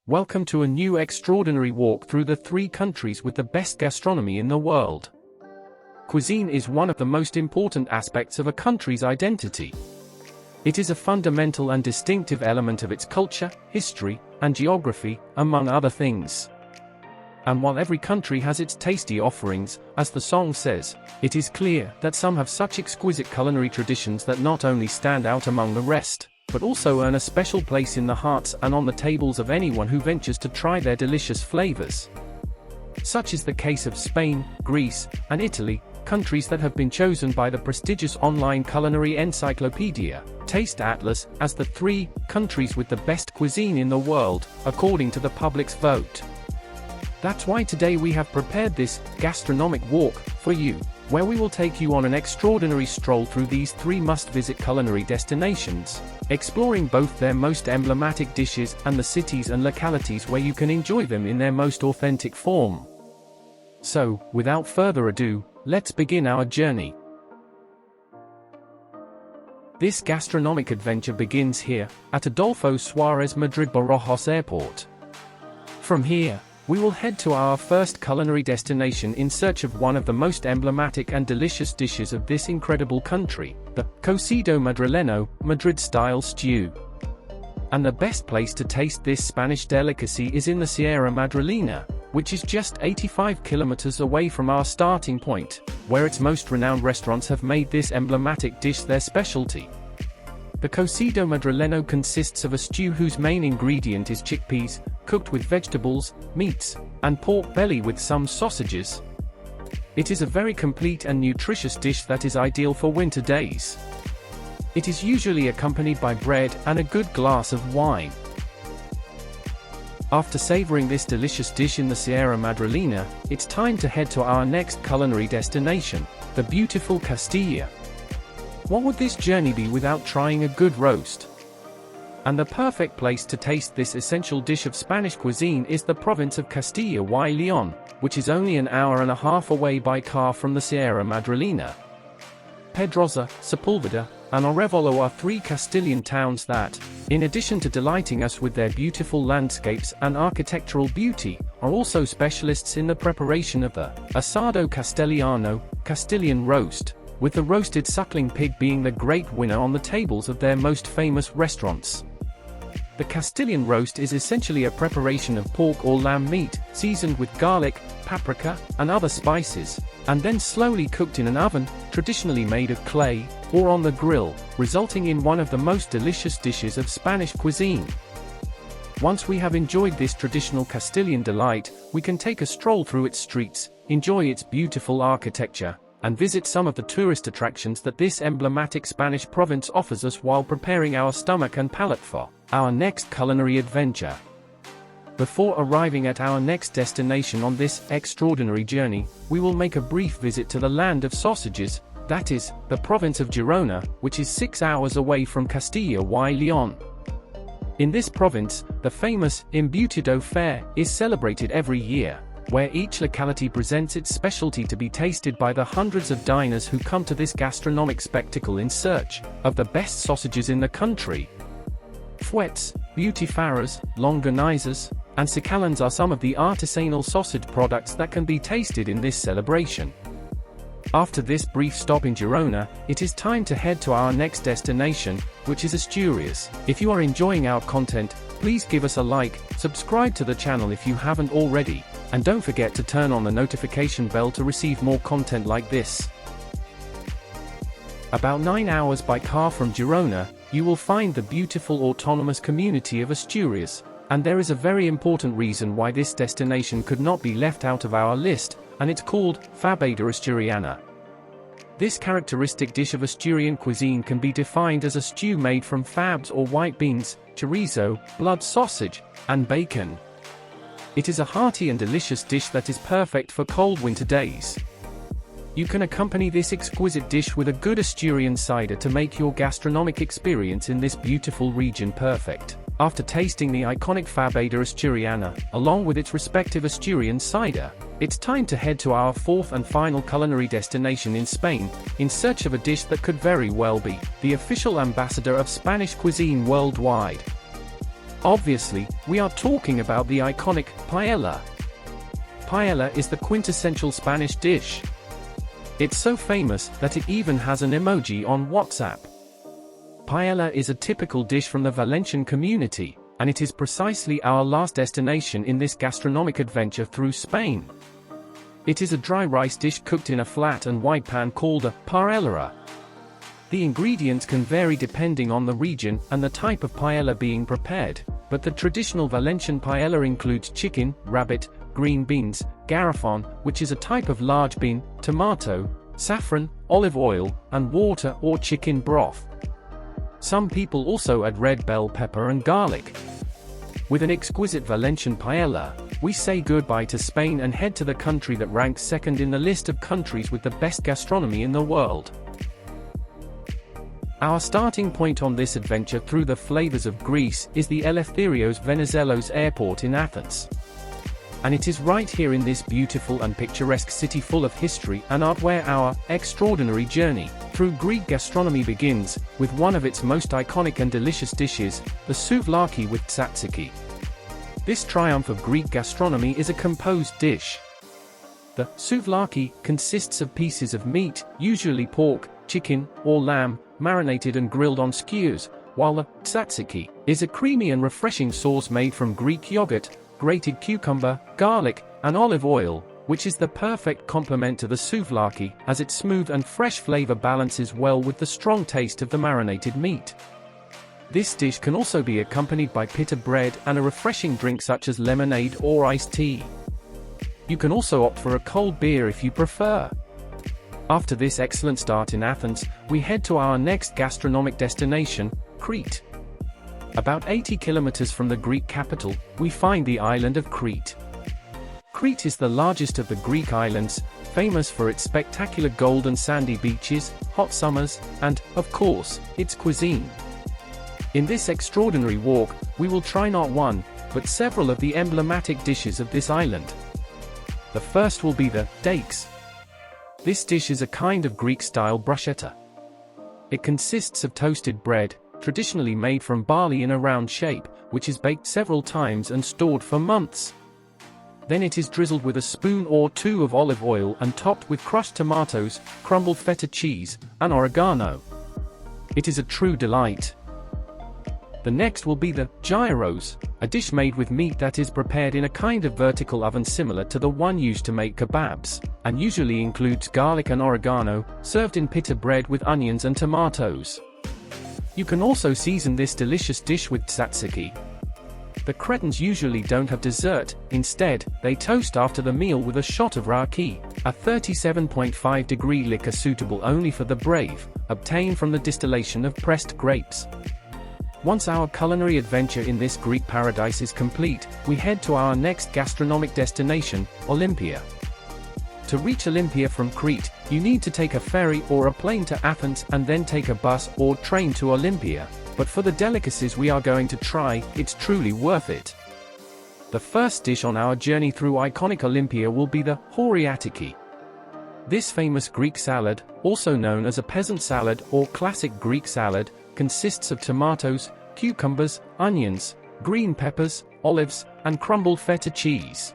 Welcome to a new extraordinary walk through the three countries with the best gastronomy in the world. Cuisine is one of the most important aspects of a country's identity. It is a fundamental and distinctive element of its culture, history, and geography, among other things. And while every country has its tasty offerings, as the song says, it is clear that some have such exquisite culinary traditions that not only stand out among the rest, but also earn a special place in the hearts and on the tables of anyone who ventures to try their delicious flavors. Such is the case of Spain, Greece, and Italy, countries that have been chosen by the prestigious online culinary encyclopedia, Taste Atlas, as the three countries with the best cuisine in the world, according to the public's vote. That's why today we have prepared this gastronomic walk for you, where we will take you on an extraordinary stroll through these three must-visit culinary destinations, exploring both their most emblematic dishes and the cities and localities where you can enjoy them in their most authentic form. So, without further ado, let's begin our journey. This gastronomic adventure begins here, at Adolfo Suarez Madrid Barajas Airport. From here, we will head to our first culinary destination in search of one of the most emblematic and delicious dishes of this incredible country, the cocido madrileño, Madrid-style stew. And the best place to taste this Spanish delicacy is in the Sierra Madrileña, which is just 85 kilometers away from our starting point, where its most renowned restaurants have made this emblematic dish their specialty. The cocido madrileño consists of a stew whose main ingredient is chickpeas, cooked with vegetables, meats, and pork belly with some sausages. It is a very complete and nutritious dish that is ideal for winter days. It is usually accompanied by bread and a good glass of wine. After savoring this delicious dish in the Sierra Madrileña, it's time to head to our next culinary destination, the beautiful Castilla. What would this journey be without trying a good roast? And the perfect place to taste this essential dish of Spanish cuisine is the province of Castilla y León, which is only an hour and a half away by car from the Sierra Madrileña. Pedrosa, Sepúlveda, and Arevalo are three Castilian towns that, in addition to delighting us with their beautiful landscapes and architectural beauty, are also specialists in the preparation of the asado castellano, Castilian roast, with the roasted suckling pig being the great winner on the tables of their most famous restaurants. The Castilian roast is essentially a preparation of pork or lamb meat, seasoned with garlic, paprika, and other spices, and then slowly cooked in an oven, traditionally made of clay, or on the grill, resulting in one of the most delicious dishes of Spanish cuisine. Once we have enjoyed this traditional Castilian delight, we can take a stroll through its streets, enjoy its beautiful architecture, and visit some of the tourist attractions that this emblematic Spanish province offers us while preparing our stomach and palate for our next culinary adventure. Before arriving at our next destination on this extraordinary journey, we will make a brief visit to the land of sausages, that is, the province of Girona, which is 6 hours away from Castilla y León. In this province, the famous Embutido Fair is celebrated every year, where each locality presents its specialty to be tasted by the hundreds of diners who come to this gastronomic spectacle in search of the best sausages in the country. Fuets, butifarras, longanizas, and sicalans are some of the artisanal sausage products that can be tasted in this celebration. After this brief stop in Girona, it is time to head to our next destination, which is Asturias. If you are enjoying our content, please give us a like, subscribe to the channel if you haven't already, and don't forget to turn on the notification bell to receive more content like this. About 9 hours by car from Girona, you will find the beautiful autonomous community of Asturias, and there is a very important reason why this destination could not be left out of our list, and it's called fabada asturiana. This characteristic dish of Asturian cuisine can be defined as a stew made from fabs or white beans, chorizo, blood sausage, and bacon. It is a hearty and delicious dish that is perfect for cold winter days. You can accompany this exquisite dish with a good Asturian cider to make your gastronomic experience in this beautiful region perfect. After tasting the iconic fabada asturiana, along with its respective Asturian cider, it's time to head to our fourth and final culinary destination in Spain, in search of a dish that could very well be the official ambassador of Spanish cuisine worldwide. Obviously, we are talking about the iconic paella. Paella is the quintessential Spanish dish. It's so famous that it even has an emoji on WhatsApp. Paella is a typical dish from the Valencian community, and it is precisely our last destination in this gastronomic adventure through Spain. It is a dry rice dish cooked in a flat and wide pan called a paellera. The ingredients can vary depending on the region and the type of paella being prepared, but the traditional Valencian paella includes chicken, rabbit, green beans, garrafon, which is a type of large bean, tomato, saffron, olive oil, and water or chicken broth. Some people also add red bell pepper and garlic. With an exquisite Valencian paella, we say goodbye to Spain and head to the country that ranks second in the list of countries with the best gastronomy in the world. Our starting point on this adventure through the flavors of Greece is the Eleftherios Venizelos airport in Athens. And it is right here in this beautiful and picturesque city full of history and art where our extraordinary journey through Greek gastronomy begins, with one of its most iconic and delicious dishes, the souvlaki with tzatziki. This triumph of Greek gastronomy is a composed dish. The souvlaki consists of pieces of meat, usually pork, chicken, or lamb, marinated and grilled on skewers, while the tzatziki is a creamy and refreshing sauce made from Greek yogurt, grated cucumber, garlic, and olive oil, which is the perfect complement to the souvlaki, as its smooth and fresh flavor balances well with the strong taste of the marinated meat. This dish can also be accompanied by pita bread and a refreshing drink such as lemonade or iced tea. You can also opt for a cold beer if you prefer. After this excellent start in Athens, we head to our next gastronomic destination, Crete. About 80 kilometers from the Greek capital, we find the island of Crete. Crete is the largest of the Greek islands, famous for its spectacular golden sandy beaches, hot summers, and, of course, its cuisine. In this extraordinary walk, we will try not one, but several of the emblematic dishes of this island. The first will be the dakes. This dish is a kind of Greek-style bruschetta. It consists of toasted bread, traditionally made from barley in a round shape, which is baked several times and stored for months. Then it is drizzled with a spoon or two of olive oil and topped with crushed tomatoes, crumbled feta cheese, and oregano. It is a true delight. The next will be the gyros, a dish made with meat that is prepared in a kind of vertical oven similar to the one used to make kebabs, and usually includes garlic and oregano, served in pita bread with onions and tomatoes. You can also season this delicious dish with tzatziki. The Cretans usually don't have dessert, instead, they toast after the meal with a shot of raki, a 37.5-degree liquor suitable only for the brave, obtained from the distillation of pressed grapes. Once our culinary adventure in this Greek paradise is complete, we head to our next gastronomic destination, Olympia. To reach Olympia from Crete, you need to take a ferry or a plane to Athens and then take a bus or train to Olympia, but for the delicacies we are going to try, it's truly worth it. The first dish on our journey through iconic Olympia will be the horiatiki. This famous Greek salad, also known as a peasant salad or classic Greek salad, consists of tomatoes, cucumbers, onions, green peppers, olives, and crumbled feta cheese.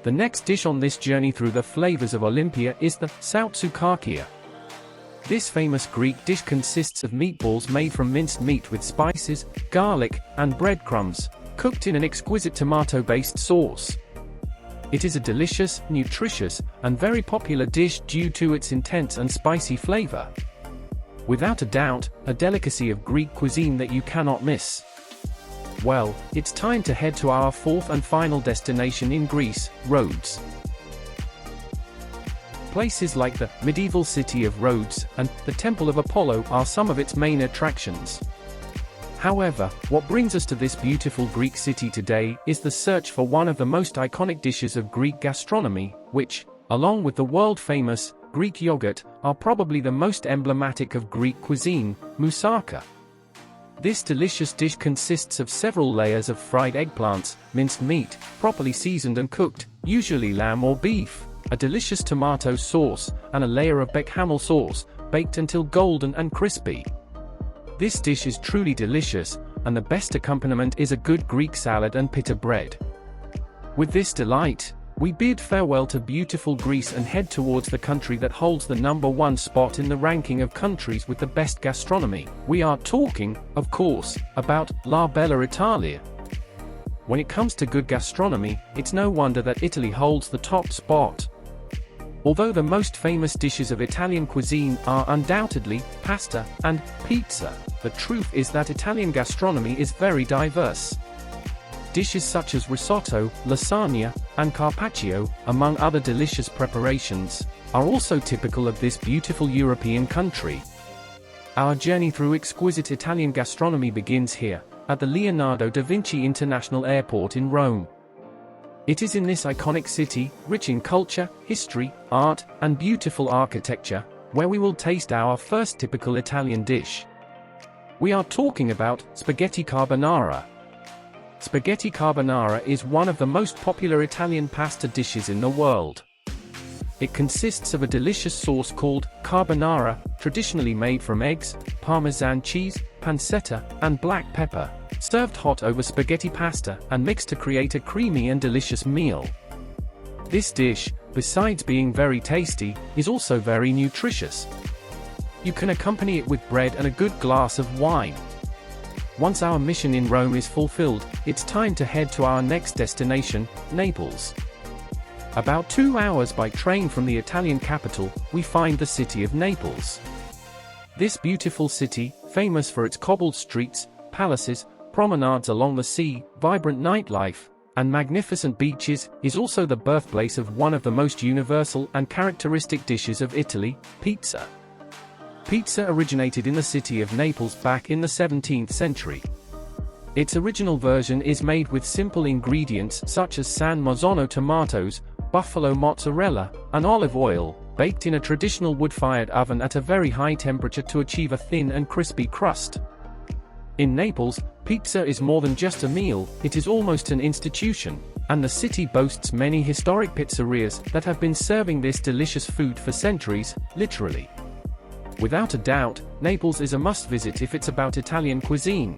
The next dish on this journey through the flavors of Olympia is the soutsukakia. This famous Greek dish consists of meatballs made from minced meat with spices, garlic, and breadcrumbs, cooked in an exquisite tomato-based sauce. It is a delicious, nutritious, and very popular dish due to its intense and spicy flavor. Without a doubt, a delicacy of Greek cuisine that you cannot miss. Well, it's time to head to our fourth and final destination in Greece, Rhodes. Places like the medieval city of Rhodes and the Temple of Apollo are some of its main attractions. However, what brings us to this beautiful Greek city today is the search for one of the most iconic dishes of Greek gastronomy, which, along with the world-famous Greek yogurt, are probably the most emblematic of Greek cuisine, moussaka. This delicious dish consists of several layers of fried eggplants, minced meat, properly seasoned and cooked, usually lamb or beef, a delicious tomato sauce, and a layer of bechamel sauce, baked until golden and crispy. This dish is truly delicious, and the best accompaniment is a good Greek salad and pita bread. With this delight, we bid farewell to beautiful Greece and head towards the country that holds the #1 spot in the ranking of countries with the best gastronomy. We are talking, of course, about La Bella Italia. When it comes to good gastronomy, it's no wonder that Italy holds the top spot. Although the most famous dishes of Italian cuisine are undoubtedly pasta and pizza, the truth is that Italian gastronomy is very diverse. Dishes such as risotto, lasagna, and carpaccio, among other delicious preparations, are also typical of this beautiful European country. Our journey through exquisite Italian gastronomy begins here, at the Leonardo da Vinci International Airport in Rome. It is in this iconic city, rich in culture, history, art, and beautiful architecture, where we will taste our first typical Italian dish. We are talking about spaghetti carbonara. Spaghetti carbonara is one of the most popular Italian pasta dishes in the world. It consists of a delicious sauce called carbonara, traditionally made from eggs, Parmesan cheese, pancetta, and black pepper, served hot over spaghetti pasta and mixed to create a creamy and delicious meal. This dish, besides being very tasty, is also very nutritious. You can accompany it with bread and a good glass of wine. Once our mission in Rome is fulfilled, it's time to head to our next destination, Naples. About 2 hours by train from the Italian capital, we find the city of Naples. This beautiful city, famous for its cobbled streets, palaces, promenades along the sea, vibrant nightlife, and magnificent beaches, is also the birthplace of one of the most universal and characteristic dishes of Italy, pizza. Pizza originated in the city of Naples back in the 17th century. Its original version is made with simple ingredients such as San Marzano tomatoes, buffalo mozzarella, and olive oil, baked in a traditional wood-fired oven at a very high temperature to achieve a thin and crispy crust. In Naples, pizza is more than just a meal, it is almost an institution, and the city boasts many historic pizzerias that have been serving this delicious food for centuries, literally. Without a doubt, Naples is a must-visit if it's about Italian cuisine.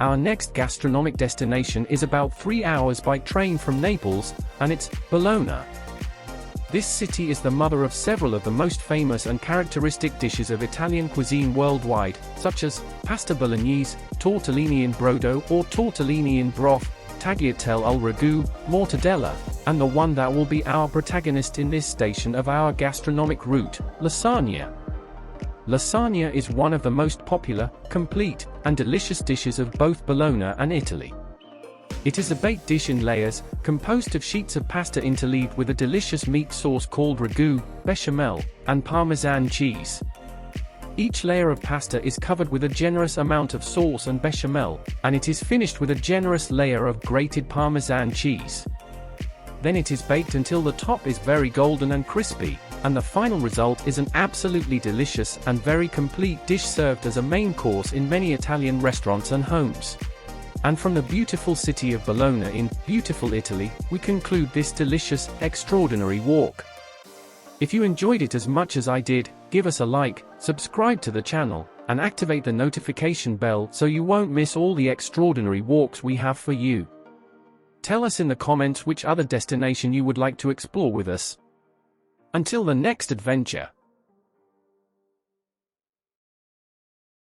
Our next gastronomic destination is about 3 hours by train from Naples, and it's Bologna. This city is the mother of several of the most famous and characteristic dishes of Italian cuisine worldwide, such as pasta bolognese, tortellini in brodo or tortellini in broth, tagliatelle al ragù, mortadella, and the one that will be our protagonist in this station of our gastronomic route, lasagna. Lasagna is one of the most popular, complete, and delicious dishes of both Bologna and Italy. It is a baked dish in layers, composed of sheets of pasta interleaved with a delicious meat sauce called ragù, bechamel, and Parmesan cheese. Each layer of pasta is covered with a generous amount of sauce and bechamel, and it is finished with a generous layer of grated Parmesan cheese. Then it is baked until the top is very golden and crispy, and the final result is an absolutely delicious and very complete dish served as a main course in many Italian restaurants and homes. And from the beautiful city of Bologna in beautiful Italy, we conclude this delicious, extraordinary walk. If you enjoyed it as much as I did, give us a like, subscribe to the channel, and activate the notification bell so you won't miss all the extraordinary walks we have for you. Tell us in the comments which other destination you would like to explore with us. Until the next adventure.